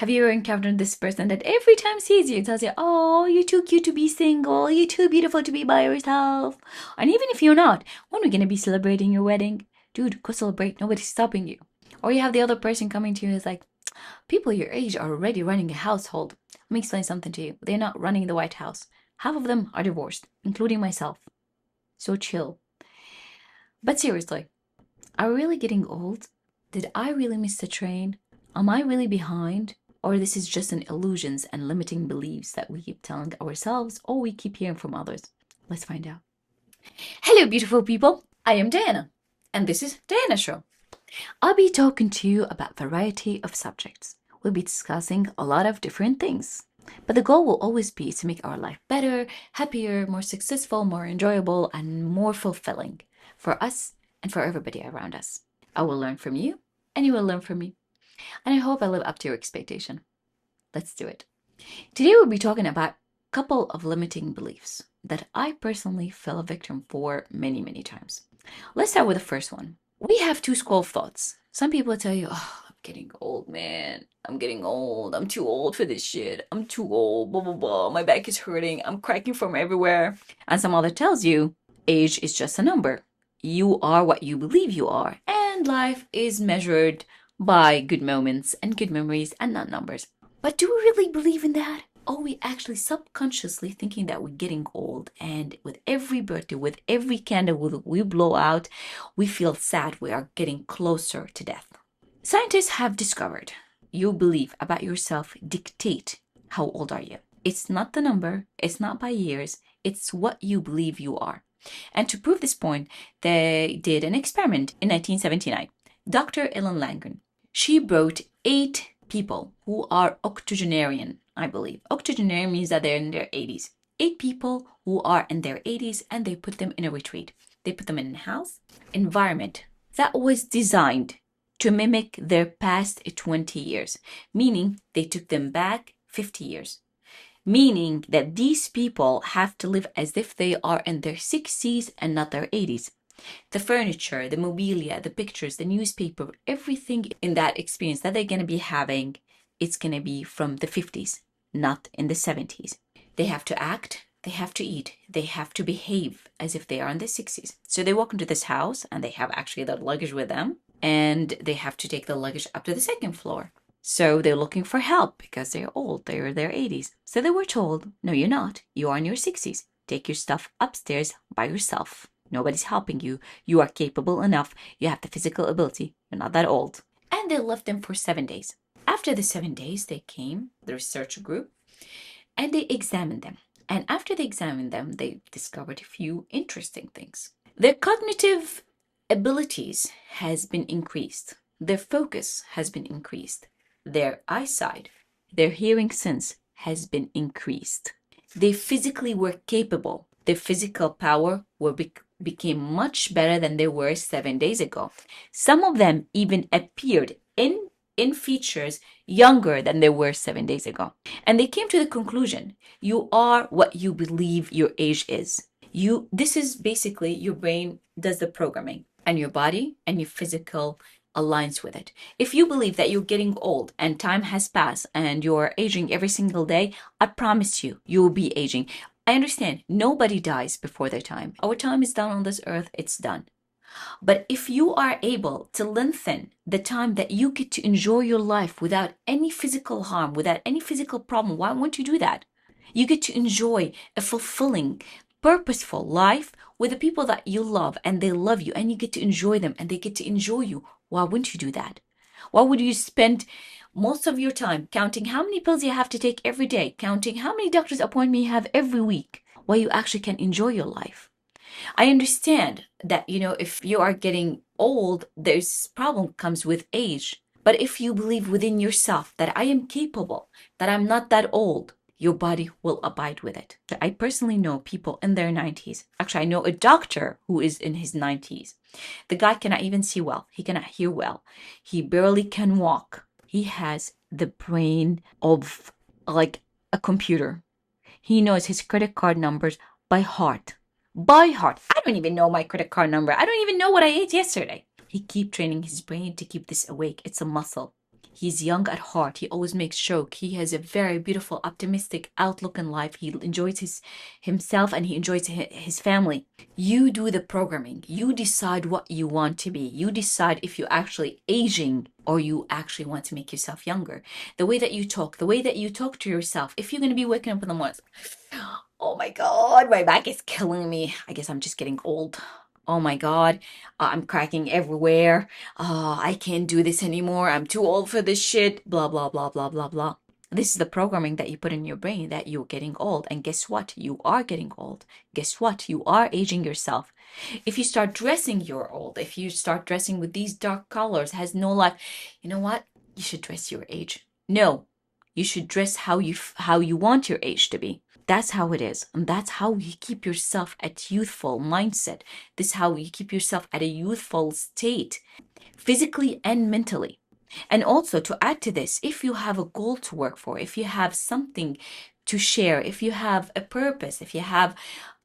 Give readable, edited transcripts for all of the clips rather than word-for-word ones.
Have you ever encountered this person that every time sees you tells you, oh, you're too cute to be single, you're too beautiful to be by yourself? And even if you're not, when are we going to be celebrating your wedding? Dude, go celebrate. Nobody's stopping you. Or you have the other person coming to you and is like, people your age are already running a household. Let me explain something to you. They're not running the White House. Half of them are divorced, including myself. So chill. But seriously, are we really getting old? Did I really miss the train? Am I really behind? Or this is just an illusions and limiting beliefs that we keep telling ourselves or we keep hearing from others? Let's find out. Hello, beautiful people. I am Diana, and this is Diana Show. I'll be talking to you about a variety of subjects. We'll be discussing a lot of different things. But the goal will always be to make our life better, happier, more successful, more enjoyable, and more fulfilling for us and for everybody around us. I will learn from you, and you will learn from me. And I hope I live up to your expectation. Let's do it. Today we'll be talking about a couple of limiting beliefs that I personally fell a victim for many, many times. Let's start with the first one. We have two school of thoughts. Some people tell you, oh, I'm getting old, man. I'm getting old. I'm too old for this shit. I'm too old, blah, blah, blah. My back is hurting. I'm cracking from everywhere. And some other tells you, age is just a number. You are what you believe you are. And life is measured by good moments and good memories and not numbers. But do we really believe in that? Are we actually subconsciously thinking that we're getting old, and with every birthday, with every candle we blow out, we feel sad we are getting closer to death? Scientists have discovered your belief about yourself dictate how old are you. It's not the number, it's not by years, it's what you believe you are. And to prove this point, they did an experiment in 1979. Dr. Ellen Langen, she brought 8 people who are octogenarian, I believe. Octogenarian means that they're in their 80s. 8 people who are in their 80s, and they put them in a retreat. They put them in a house environment that was designed to mimic their past 20 years, meaning they took them back 50 years. Meaning that these people have to live as if they are in their 60s and not their 80s. The furniture, the mobilia, the pictures, the newspaper, everything in that experience that they're going to be having, it's going to be from the 50s, not in the 70s. They have to act, they have to eat, they have to behave as if they are in the 60s. So they walk into this house and they have actually their luggage with them, and they have to take the luggage up to the second floor. So they're looking for help because they're old, they're in their 80s. So they were told, no, you're not. You are in your 60s. Take your stuff upstairs by yourself. Nobody's helping you. You are capable enough. You have the physical ability. You're not that old. And they left them for 7 days. After the 7 days, they came, the research group, and they examined them. And after they examined them, they discovered a few interesting things. Their cognitive abilities has been increased. Their focus has been increased. Their eyesight, their hearing sense has been increased. They physically were capable. Their physical power became much better than they were 7 days ago. Some of them even appeared in features younger than they were 7 days ago. And they came to the conclusion, you are what you believe your age is. This is basically your brain does the programming, and your body and your physical aligns with it. If you believe that you're getting old and time has passed and you're aging every single day, I promise you, you will be aging. I understand nobody dies before their time. Our time is done on this earth, it's done. But if you are able to lengthen the time that you get to enjoy your life without any physical harm, without any physical problem, why won't you do that? You get to enjoy a fulfilling, purposeful life with the people that you love, and they love you, and you get to enjoy them and they get to enjoy you. Why wouldn't you do that? Why would you spend most of your time counting how many pills you have to take every day, counting how many doctor's appointments you have every week, while you actually can enjoy your life? I understand that, if you are getting old, there's problem comes with age. But if you believe within yourself that I am capable, that I'm not that old, your body will abide with it. I personally know people in their 90s. Actually, I know a doctor who is in his 90s. The guy cannot even see well. He cannot hear well. He barely can walk. He has the brain of like a computer. He knows his credit card numbers by heart. By heart. I don't even know my credit card number. I don't even know what I ate yesterday. He keep training his brain to keep this awake. It's a muscle. He's young at heart. He always makes joke. He has a very beautiful, optimistic outlook in life. He enjoys himself and he enjoys his family. You do the programming. You decide what you want to be. You decide if you're actually aging or you actually want to make yourself younger. The way that you talk to yourself. If you're going to be waking up in the morning, oh my God, my back is killing me. I guess I'm just getting old. Oh my God, I'm cracking everywhere. I can't do this anymore. I'm too old for this shit. Blah, blah, blah, blah, blah, blah. This is the programming that you put in your brain that you're getting old. And guess what? You are getting old. Guess what? You are aging yourself. If you start dressing, you're old. If you start dressing with these dark colors, has no life, you know what? You should dress your age. No, you should dress how you want your age to be. That's how it is. And that's how you keep yourself at youthful mindset. This is how you keep yourself at a youthful state, physically and mentally. And also to add to this, if you have a goal to work for, if you have something to share, if you have a purpose, if you have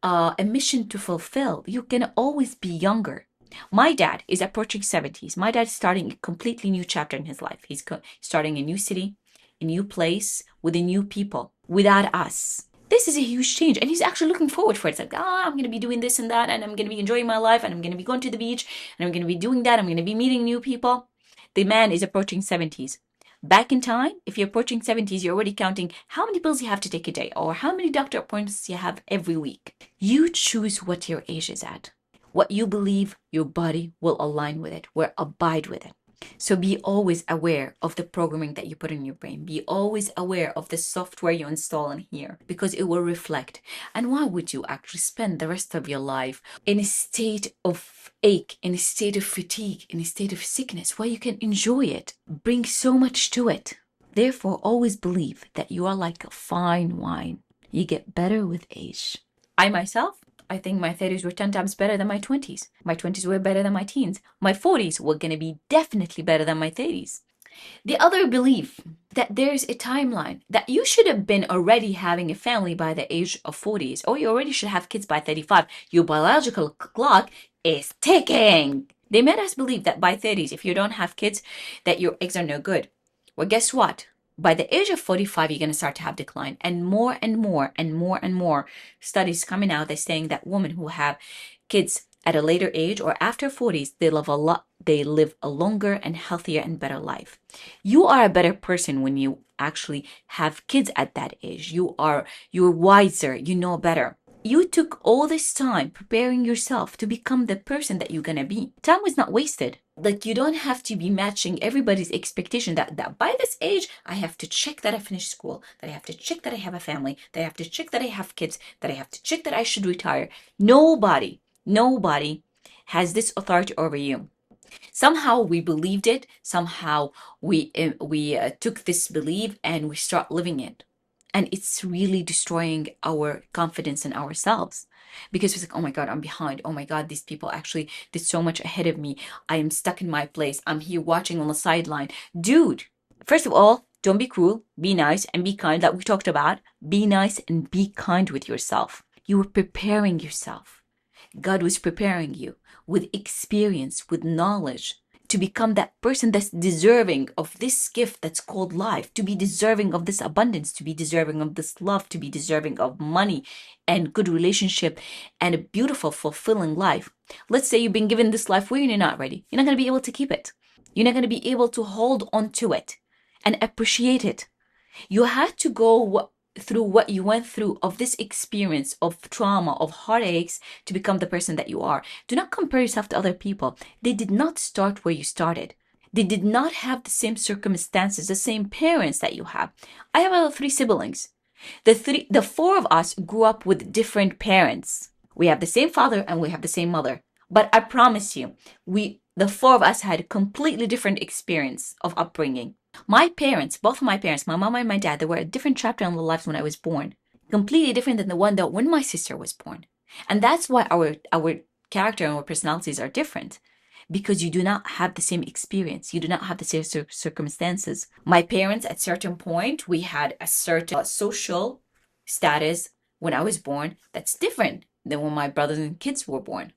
a mission to fulfill, you can always be younger. My dad is approaching 70s. My dad's starting a completely new chapter in his life. He's starting a new city, a new place, with the new people, without us. This is a huge change, and he's actually looking forward for it. It's like, I'm going to be doing this and that, and I'm going to be enjoying my life, and I'm going to be going to the beach, and I'm going to be doing that. I'm going to be meeting new people. The man is approaching 70s. Back in time, if you're approaching 70s, you're already counting how many pills you have to take a day or how many doctor appointments you have every week. You choose what your age is at. What you believe, your body will align with it, will abide with it. So be always aware of the programming that you put in your brain. Be always aware of the software you install in here, because it will reflect. And why would you actually spend the rest of your life in a state of ache, in a state of fatigue, in a state of sickness, where you can enjoy it, bring so much to it? Therefore, always believe that you are like a fine wine. You get better with age. I myself, I think my 30s were 10 times better than my 20s. My 20s were better than my teens. My 40s were going to be definitely better than my 30s. The other belief that there's a timeline that you should have been already having a family by the age of 40s, or you already should have kids by 35. Your biological clock is ticking. They made us believe that by 30s, if you don't have kids, that your eggs are no good. Well, guess what? By the age of 45, you're going to start to have decline. And more and more and more and more studies coming out, they're saying that women who have kids at a later age or after 40s, they live a longer and healthier and better life. You are a better person when you actually have kids at that age. You're wiser, you know better. You took all this time preparing yourself to become the person that you're going to be. Time was not wasted. Like, you don't have to be matching everybody's expectation that by this age, I have to check that I finished school, that I have to check that I have a family, that I have to check that I have kids, that I have to check that I should retire. Nobody has this authority over you. Somehow we believed it. Somehow we took this belief and we start living it. And it's really destroying our confidence in ourselves, because it's like, oh my God, I'm behind. Oh my God, these people actually did so much ahead of me. I am stuck in my place. I'm here watching on the sideline. Dude, first of all, don't be cruel. Be nice and be kind, like we talked about. Be nice and be kind with yourself. You were preparing yourself. God was preparing you with experience, with knowledge, to become that person that's deserving of this gift that's called life, to be deserving of this abundance, to be deserving of this love, to be deserving of money and good relationship and a beautiful, fulfilling life. Let's say you've been given this life where you're not ready. You're not going to be able to keep it. You're not going to be able to hold on to it and appreciate it. You had to go through what you went through of this experience of trauma, of heartaches, to become the person that you are. Do not compare yourself to other people. They did not start where you started. They did not have the same circumstances, the same parents that you have. I have 3 siblings. The 4 of us grew up with different parents. We have the same father and we have the same mother. But I promise you, the 4 of us had a completely different experience of upbringing. My parents, both of my parents, my mom and my dad, they were a different chapter in their lives when I was born. Completely different than the one that when my sister was born. And that's why our character and our personalities are different. Because you do not have the same experience. You do not have the same circumstances. My parents, at a certain point, we had a certain social status when I was born that's different than when my brothers and kids were born.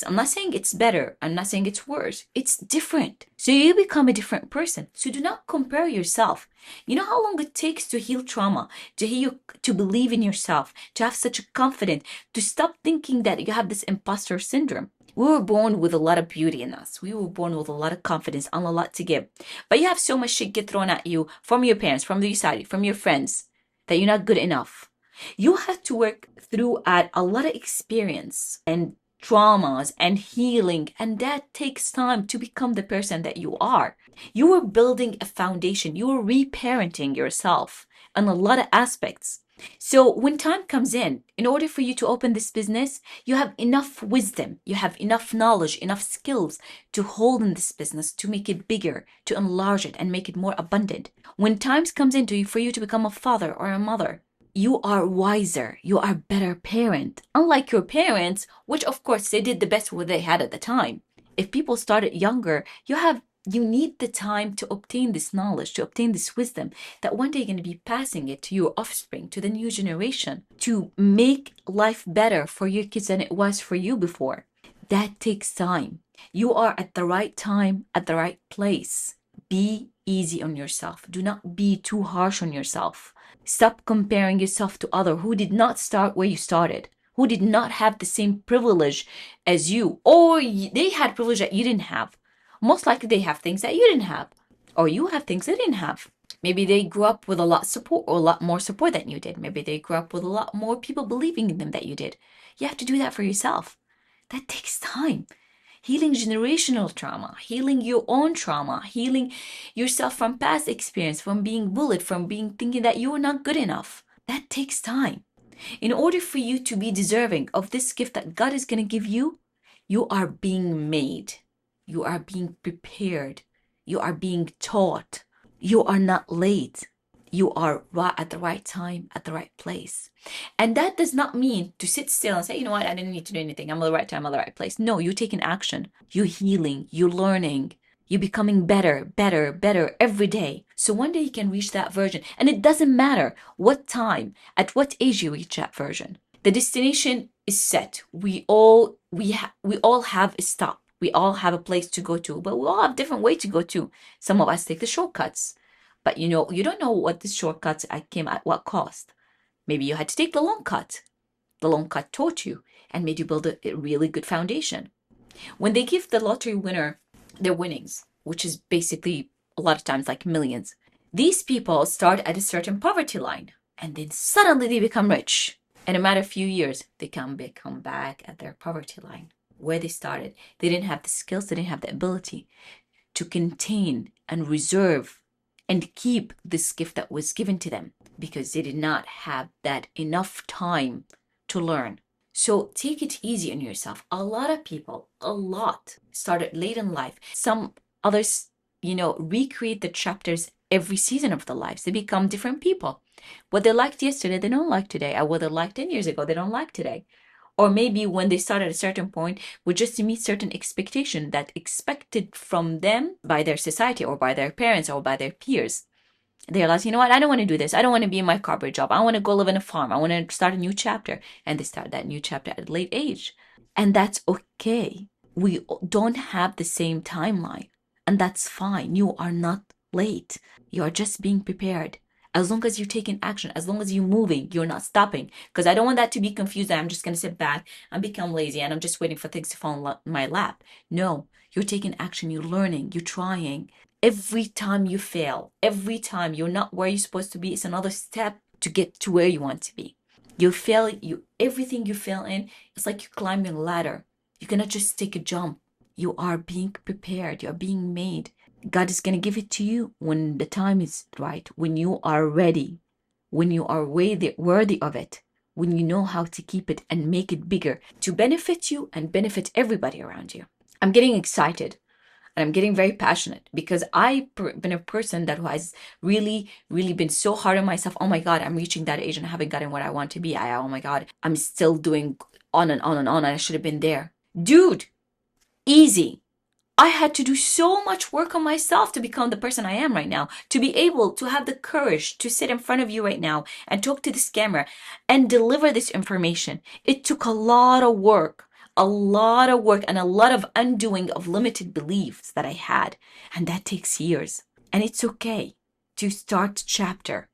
I'm not saying it's better. I'm not saying it's worse. It's different. So you become a different person. So do not compare yourself. You know how long it takes to heal trauma, to believe in yourself, to have such a confidence, to stop thinking that you have this imposter syndrome. We were born with a lot of beauty in us. We were born with a lot of confidence and a lot to give. But you have so much shit get thrown at you from your parents, from the society, from your friends, that you're not good enough. You have to work through at a lot of experience and traumas and healing, and that takes time to become the person that you are. You are building a foundation. You are reparenting yourself on a lot of aspects. So when time comes in order for you to open this business, you have enough wisdom, you have enough knowledge, enough skills to hold in this business, to make it bigger, to enlarge it and make it more abundant. When times comes into you for you to become a father or a mother, you are wiser, you are a better parent. Unlike your parents, which of course they did the best what they had at the time. If people started younger, you need the time to obtain this knowledge, to obtain this wisdom, that one day you're going to be passing it to your offspring, to the new generation, to make life better for your kids than it was for you before. That takes time. You are at the right time, at the right place. Be easy on yourself. Do not be too harsh on yourself. Stop comparing yourself to others who did not start where you started, who did not have the same privilege as you, or they had privilege that you didn't have. Most likely they have things that you didn't have, or you have things they didn't have. Maybe they grew up with a lot of support, or a lot more support than you did. Maybe they grew up with a lot more people believing in them that you did. You have to do that for yourself. That takes time. Healing generational trauma, healing your own trauma, healing yourself from past experience, from being bullied, from thinking that you are not good enough. That takes time. In order for you to be deserving of this gift that God is going to give you, you are being made. You are being prepared. You are being taught. You are not late. You are right at the right time, at the right place. And that does not mean to sit still and say, you know what, I didn't need to do anything. I'm at the right time, at the right place. No, you're taking action. You're healing. You're learning. You're becoming better every day. So one day you can reach that version. And it doesn't matter what time, at what age you reach that version. The destination is set. We all have a stop. We all have a place to go to, but we all have different ways to go to. Some of us take the shortcuts. But you don't know what the shortcuts came at what cost. Maybe you had to take the long cut. The long cut taught you and made you build a really good foundation. When they give the lottery winner their winnings, which is basically a lot of times like millions, these people start at a certain poverty line and then suddenly they become rich. In a matter of few years, they can become back at their poverty line where they started. They didn't have the skills, they didn't have the ability to contain and reserve and keep this gift that was given to them because they did not have that enough time to learn. So take it easy on yourself. A lot of people, started late in life. Some others, recreate the chapters every season of their lives. They become different people. What they liked yesterday, they don't like today. Or what they liked 10 years ago, they don't like today. Or maybe when they start at a certain point, was just to meet certain expectation that expected from them by their society or by their parents or by their peers. They realize, you know what, I don't want to do this. I don't want to be in my corporate job. I want to go live in a farm. I want to start a new chapter. And they start that new chapter at a late age. And that's okay. We don't have the same timeline. And that's fine. You are not late. You are just being prepared. As long as you're taking action, as long as you're moving, you're not stopping. Because I don't want that to be confused that I'm just going to sit back and become lazy and I'm just waiting for things to fall in my lap. No, you're taking action, you're learning, you're trying. Every time you fail, every time you're not where you're supposed to be, it's another step to get to where you want to be. Everything you fail in, it's like you're climbing a ladder. You cannot just take a jump. You are being prepared, you're being made. God is going to give it to you when the time is right, when you are ready, when you are worthy of it, when you know how to keep it and make it bigger to benefit you and benefit everybody around you. I'm getting excited and I'm getting very passionate because I've been a person that has really, really been so hard on myself. Oh my God, I'm reaching that age and I haven't gotten what I want to be. Oh my God, I'm still doing on and on and on. I should have been there. Dude, easy. I had to do so much work on myself to become the person I am right now, to be able to have the courage to sit in front of you right now and talk to this camera and deliver this information. It took a lot of work, a lot of work and a lot of undoing of limited beliefs that I had. And that takes years. And it's okay to start chapter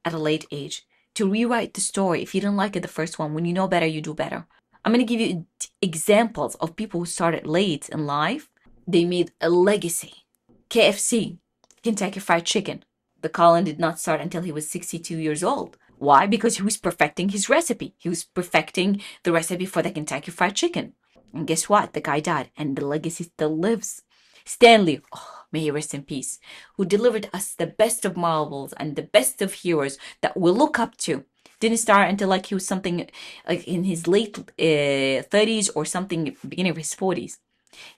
at a late age, to rewrite the story. If you didn't like it the first one, when you know better, you do better. I'm going to give you examples of people who started late in life. They made a legacy. KFC, Kentucky Fried Chicken. The Colin did not start until he was 62 years old. Why? Because he was perfecting his recipe. He was perfecting the recipe for the Kentucky Fried Chicken. And guess what? The guy died, and the legacy still lives. Stanley, oh, may he rest in peace, who delivered us the best of marvels and the best of heroes that we look up to. Didn't start until like he was something like in his late 30s or something, beginning of his 40s.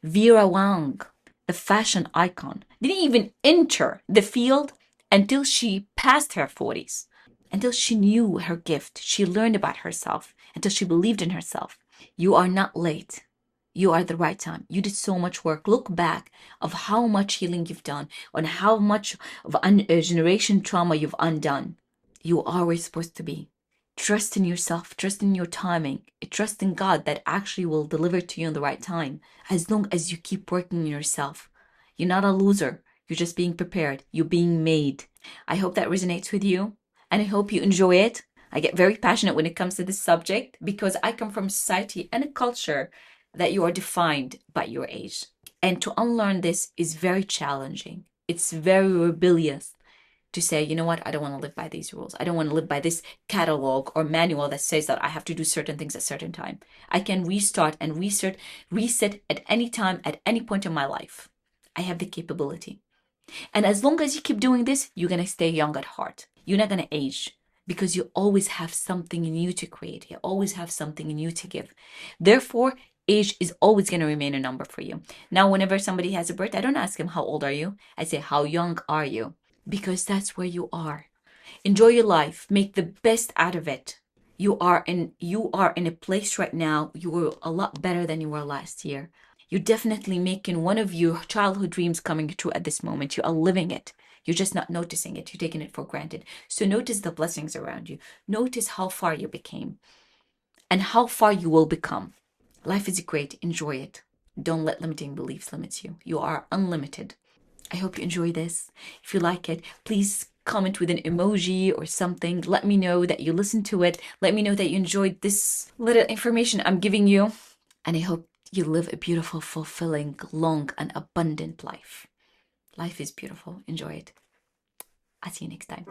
Vera Wang, the fashion icon, didn't even enter the field until she passed her 40s, until she knew her gift, she learned about herself, until she believed in herself. You are not late. You are the right time. You did so much work. Look back of how much healing you've done, on how much of generation trauma you've undone. You are where you're supposed to be. Trust in yourself, trust in your timing, trust in God that actually will deliver to you in the right time. As long as you keep working on yourself, you're not a loser. You're just being prepared. You're being made. I hope that resonates with you, and I hope you enjoy it. I get very passionate when it comes to this subject because I come from a society and a culture that you are defined by your age. And to unlearn this is very challenging. It's very rebellious to say, you know what, I don't want to live by these rules. I don't want to live by this catalog or manual that says that I have to do certain things at certain time. I can restart and reset at any time, at any point in my life. I have the capability. And as long as you keep doing this, you're going to stay young at heart. You're not going to age because you always have something new to create. You always have something new to give. Therefore, age is always going to remain a number for you. Now, whenever somebody has a birthday, I don't ask them, how old are you? I say, how young are you? Because that's where you are. Enjoy your life. Make the best out of it. You are in a place right now. You are a lot better than you were last year. You're definitely making one of your childhood dreams coming true at this moment. You are living it. You're just not noticing it. You're taking it for granted. So notice the blessings around you. Notice how far you became and how far you will become. Life is great. Enjoy it. Don't let limiting beliefs limit you. You are unlimited. I hope you enjoy this. If you like it, please comment with an emoji or something. Let me know that you listened to it. Let me know that you enjoyed this little information I'm giving you. And I hope you live a beautiful, fulfilling, long, and abundant life. Life is beautiful. Enjoy it. I'll see you next time.